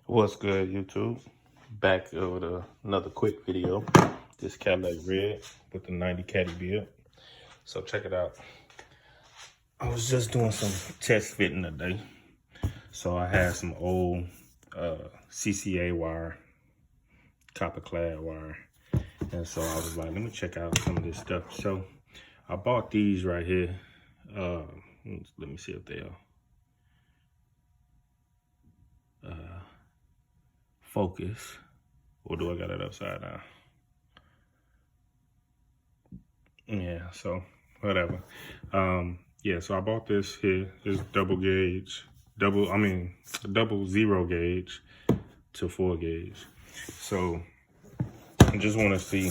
What's good, YouTube? Back with another quick video. This Cadillac Red with the 90 Caddy Build. So check it out. I was just doing some test fitting today. So I had some old CCA wire, copper clad wire. And so I was like, let me check out some of this stuff. So I bought these right here. Let me see if they are focus. Or do I got it upside down? Yeah, so whatever. Yeah, so I bought this here. It's double zero gauge to 4 gauge. So I just want to see,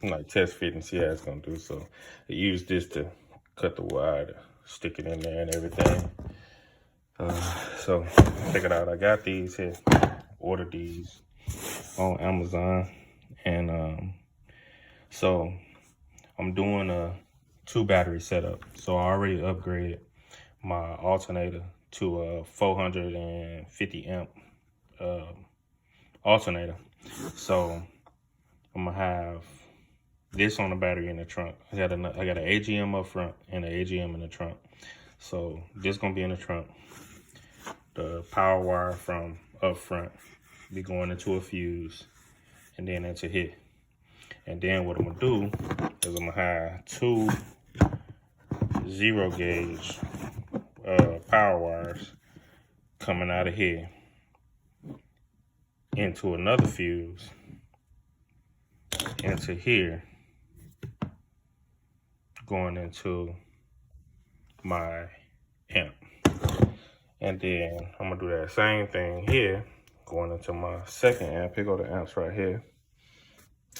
like, test fit and see how it's gonna do. So I use this to cut the wire, to stick it in there and everything. So check it out. I got these here. Ordered these on Amazon, and so I'm doing a 2 battery setup. So I already upgraded my alternator to a 450 amp alternator. So I'm gonna have this on the battery in the trunk. I got an AGM up front and an AGM in the trunk. So this gonna be in the trunk. The power wire from up front be going into a fuse and then into here. And then what I'm gonna do is I'm gonna have 2 0 gauge power wires coming out of here into another fuse into here, going into my amp. And then I'm gonna do that same thing here, going into my second amp. Here go the amps right here.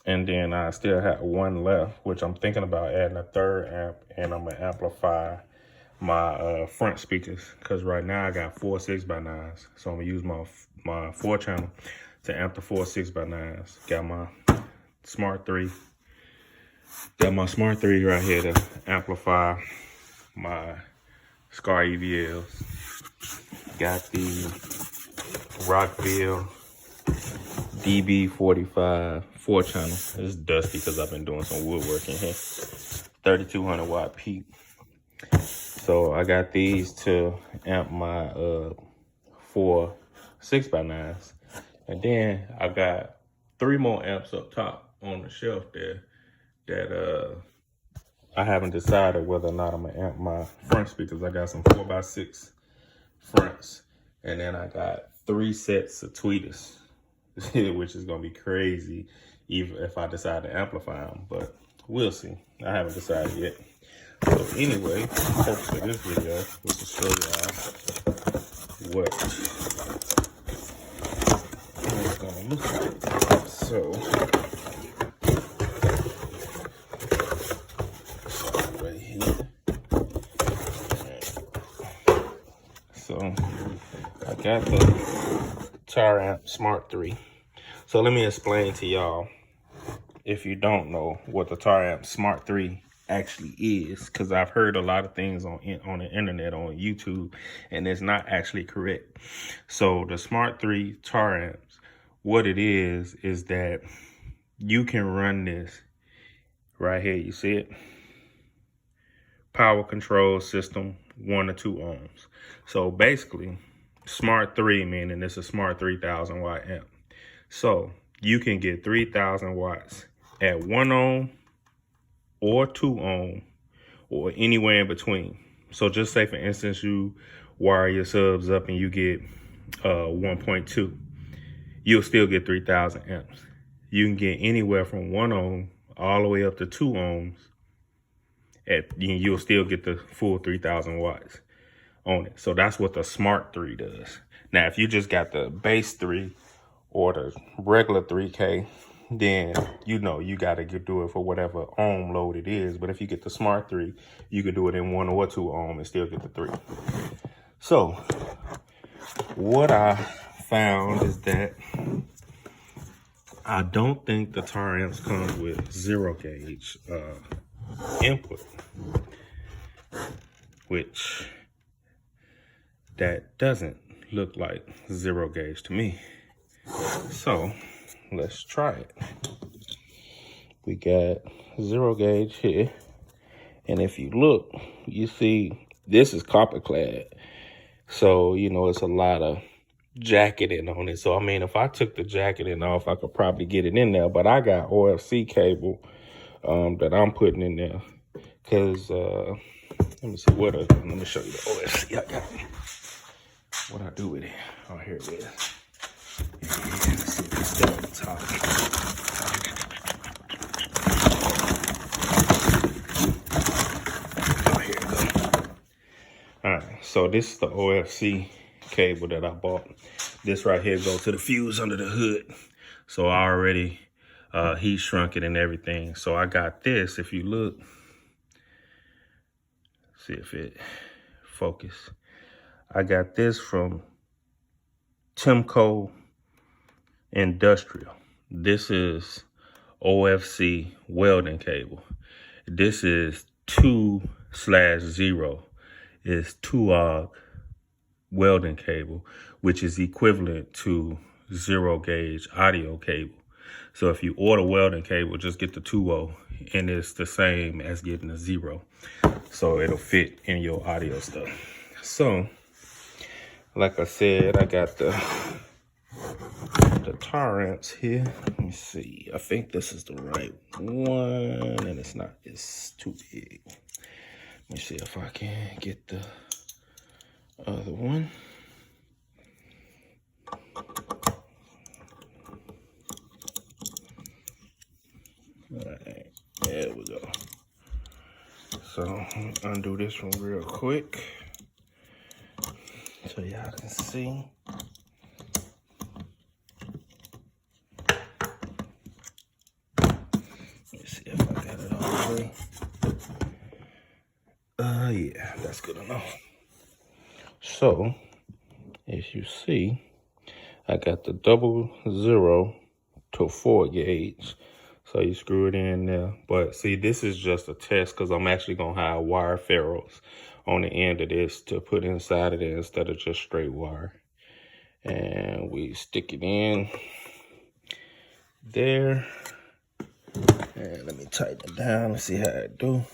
And then I still have 1 left, which I'm thinking about adding a 3rd amp, and I'm gonna amplify my front speakers, because right now I got 4 6x9s. So I'm gonna use my 4-channel to amp the 4 6x9s. Got my Smart 3. Got my Smart 3 right here to amplify my Scar EVLs. Got the Rockville DB45 4-channel. It's dusty because I've been doing some woodworking here. 3200 watt peak. So I got these to amp my 4 6x9s. And then I got 3 more amps up top on the shelf there that I haven't decided whether or not I'm gonna amp my front speakers. I got some 4x6 fronts, and then I got 3 sets of tweeters, which is gonna be crazy even if I decide to amplify them, but we'll see. I haven't decided yet. So anyway, the purpose of this video was to show y'all what it's gonna look like. So right here. So I got the Taramp Smart 3. So let me explain to y'all, if you don't know what the Taramp Smart 3 actually is, because I've heard a lot of things on the internet, on YouTube, and it's not actually correct. So the Smart 3 Taramps, what it is that you can run this right here. You see it? Power control system, 1 or 2 ohms. So basically, Smart 3, meaning it's a Smart 3000 watt amp. So you can get 3000 watts at 1 ohm or 2 ohm or anywhere in between. So just say, for instance, you wire your subs up and you get 1.2. You'll still get 3000 amps. You can get anywhere from 1 ohm all the way up to 2 ohms. You'll still get the full 3000 watts on it. So that's what the Smart 3 does. Now, if you just got the base 3 or the regular 3K, then you got to do it for whatever ohm load it is. But if you get the Smart 3, you can do it in 1 or 2 ohm and still get the 3. So what I found is that I don't think the Taramps comes with 0 gauge input, which that doesn't look like 0 gauge to me. So let's try it. We got 0 gauge here. And if you look, you see this is copper clad. So, you know, it's a lot of jacketing on it. So, I mean, if I took the jacketing off, I could probably get it in there. But I got OFC cable that I'm putting in there. Because, let me see, let me show you the OFC I got. What I do with it. Oh, here it is. Yeah, let's see if it's still on the top. Oh, here it goes. All right, so this is the OFC cable that I bought. This right here goes to the fuse under the hood. So I already heat shrunk it and everything. So I got this, if you look, see if it focus. I got this from Timco Industrial. This is OFC welding cable. This is 2/0. It's 2-aught welding cable, which is equivalent to 0 gauge audio cable. So if you order welding cable, just get the 2-0 and it's the same as getting a 0. So it'll fit in your audio stuff. So, like I said, I got the tar amps here. Let me see. I think this is the right one, and it's not. It's too big. Let me see if I can get the other one. All right, there we go. So let me undo this one real quick so y'all can see. See if I got it all the way. Yeah, that's good enough. So, as you see, I got the 00 to 4 gauge. So you screw it in there. But see, this is just a test because I'm actually going to have wire ferrules on the end of this to put inside of it instead of just straight wire. And we stick it in there. And let me tighten it down and see how it do.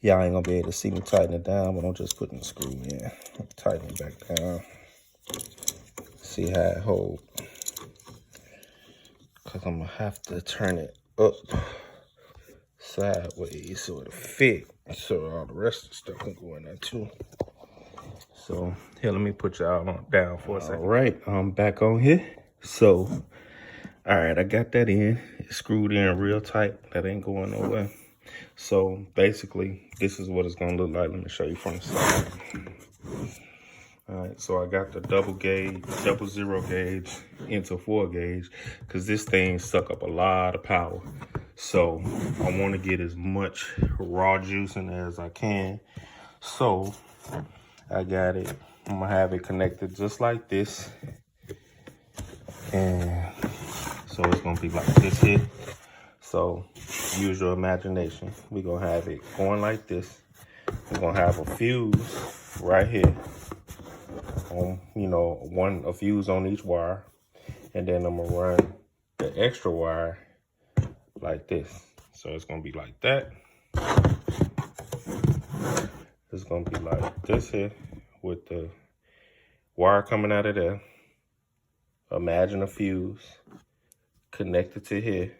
Y'all ain't gonna be able to see me tighten it down, but I'm just putting the screw in. Tighten it back down. See how it hold. Cause I'm gonna have to turn it up sideways so it'll fit. So all the rest of the stuff can go in there too. So here, let me put y'all down for a second. All right, I'm back on here. So, all right, I got that in. It's screwed in real tight. That ain't going nowhere. So basically, this is what it's gonna look like. Let me show you from the side. All right, so I got the 0 gauge into 4 gauge because this thing suck up a lot of power. So I want to get as much raw juice in there as I can. So I got it. I'm gonna have it connected just like this. And so it's gonna be like this here. So use your imagination. We're gonna have it going like this. We're gonna have a fuse right here. On, you know, a fuse on each wire. And then I'm gonna run the extra wire like this. So it's gonna be like that. It's gonna be like this here with the wire coming out of there. Imagine a fuse connected to here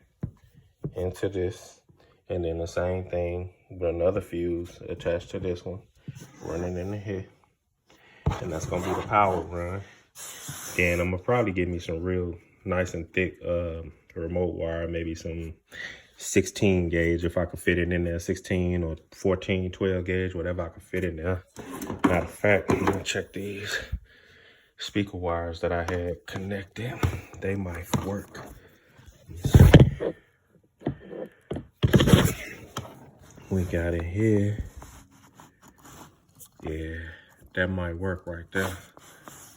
into this, and then the same thing with another fuse attached to this one, running into here. And that's gonna be the power run. And I'm gonna probably get me some real nice and thick remote wire, maybe some 16 gauge if I could fit it in there, 16 or 14, 12 gauge, whatever I could fit in there. Matter of fact, I'm gonna check these speaker wires that I had connected. They might work. We got it here. Yeah, that might work right there.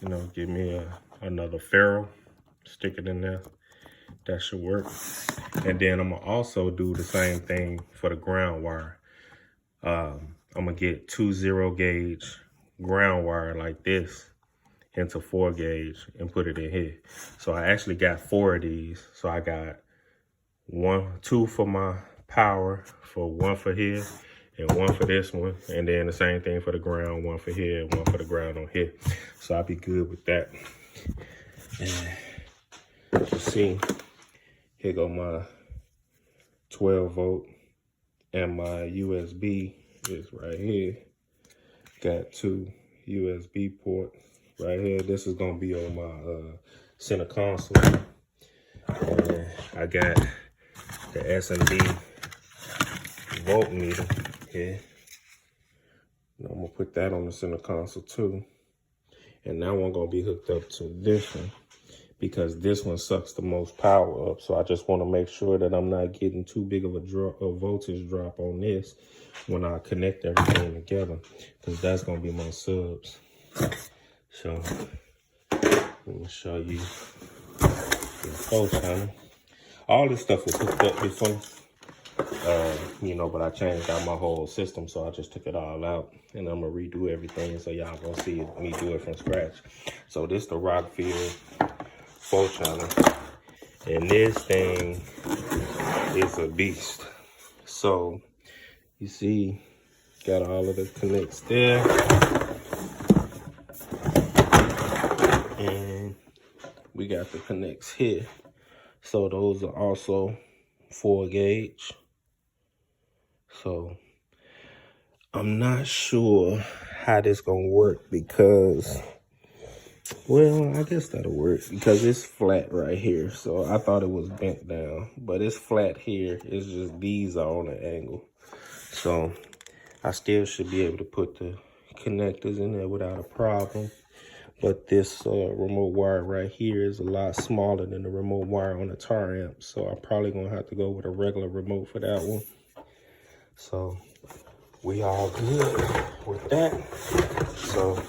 You know, give me another ferrule, stick it in there. That should work. And then I'm gonna also do the same thing for the ground wire. I'm gonna get 2 0 gauge ground wire like this. into 4 gauge and put it in here. So I actually got 4 of these. So I got 2 for my power, for 1 for here, and 1 for this one. And then the same thing for the ground, 1 for here and 1 for the ground on here. So I'll be good with that. And you see, here go my 12 volt, and my USB is right here. Got 2 USB ports right here. This is gonna be on my center console. And I got the S&D voltmeter here. I'm gonna put that on the center console too. And that one gonna be hooked up to this one, because this one sucks the most power up. So I just want to make sure that I'm not getting too big of a voltage drop on this when I connect everything together, because that's going to be my subs. So let me show you the 4-channel. All this stuff was hooked up before, you know, but I changed out my whole system. So I just took it all out, and I'm going to redo everything. So y'all going to see me do it from scratch. So this the Rockfield 4-channel, and this thing is a beast. So you see, got all of the connects there, and we got the connects here. So those are also 4 gauge. So I'm not sure how this gonna work, because, well, I guess that'll work, because it's flat right here. So I thought it was bent down, but it's flat here. It's just these are on an angle. So I still should be able to put the connectors in there without a problem. But this remote wire right here is a lot smaller than the remote wire on the tar amp. So I'm probably gonna have to go with a regular remote for that one. So we all good with that. So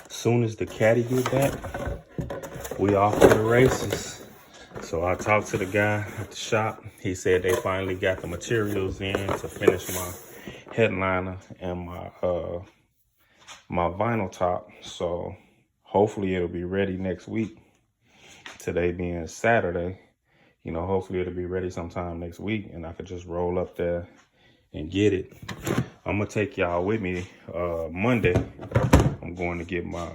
as soon as the caddy get back, we off to the races. So I talked to the guy at the shop. He said they finally got the materials in to finish my headliner and my vinyl top. So hopefully it'll be ready next week. Today being Saturday, you know, hopefully it'll be ready sometime next week, and I could just roll up there and get it. I'm gonna take y'all with me Monday. I'm going to get my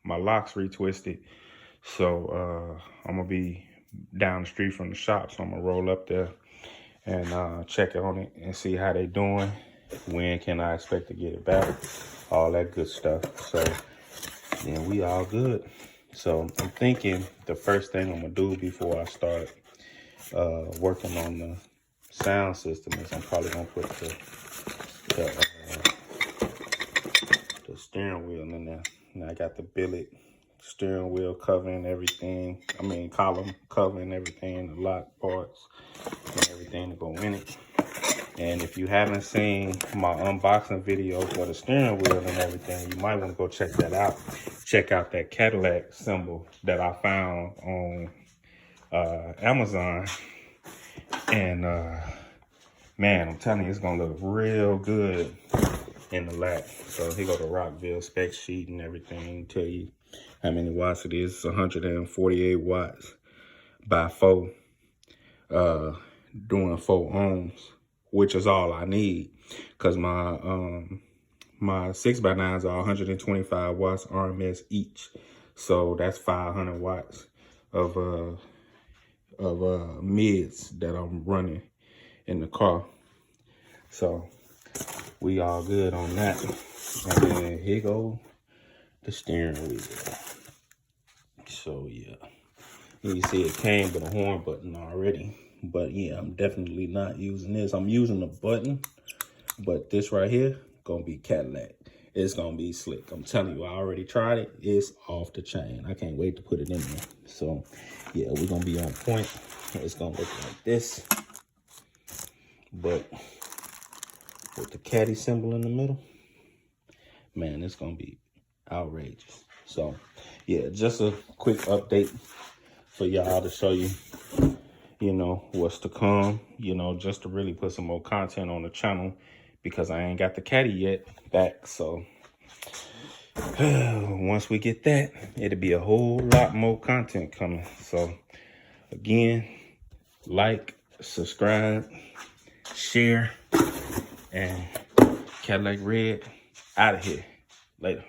my locks retwisted. So I'm gonna be down the street from the shop. So I'm gonna roll up there and check on it and see how they doing. When can I expect to get it back? All that good stuff. So yeah, we all good. So I'm thinking the first thing I'm gonna do before I start working on the sound system is I'm probably gonna put the steering wheel in there. And I got the billet steering wheel covering everything. I mean, column covering everything, the lock parts and everything to go in it. And if you haven't seen my unboxing video for the steering wheel and everything, you might want to go check that out. Check out that Cadillac symbol that I found on Amazon. And man, I'm telling you, it's gonna look real good in the lap. So here go the Rockville spec sheet and everything. Tell you how many watts it is. It's 148 watts by 4, doing 4 ohms, which is all I need, because my my 6x9s are 125 watts RMS each. So that's 500 watts of mids that I'm running in the car. So we all good on that. And then here go the steering wheel. So yeah, you see it came with a horn button already. But yeah, I'm definitely not using this. I'm using the button, but this right here gonna be Cadillac. It's gonna be slick. I'm telling you, I already tried it. It's off the chain. I can't wait to put it in there. So yeah, we're gonna be on point. It's gonna look like this, but with the caddy symbol in the middle, man, it's gonna be outrageous. So yeah, just a quick update for y'all to show you, you know, what's to come, you know, just to really put some more content on the channel, because I ain't got the caddy yet back. So Once we get that, it'll be a whole lot more content coming. So again, like, subscribe, share, and Cadillac Red out of here. Later.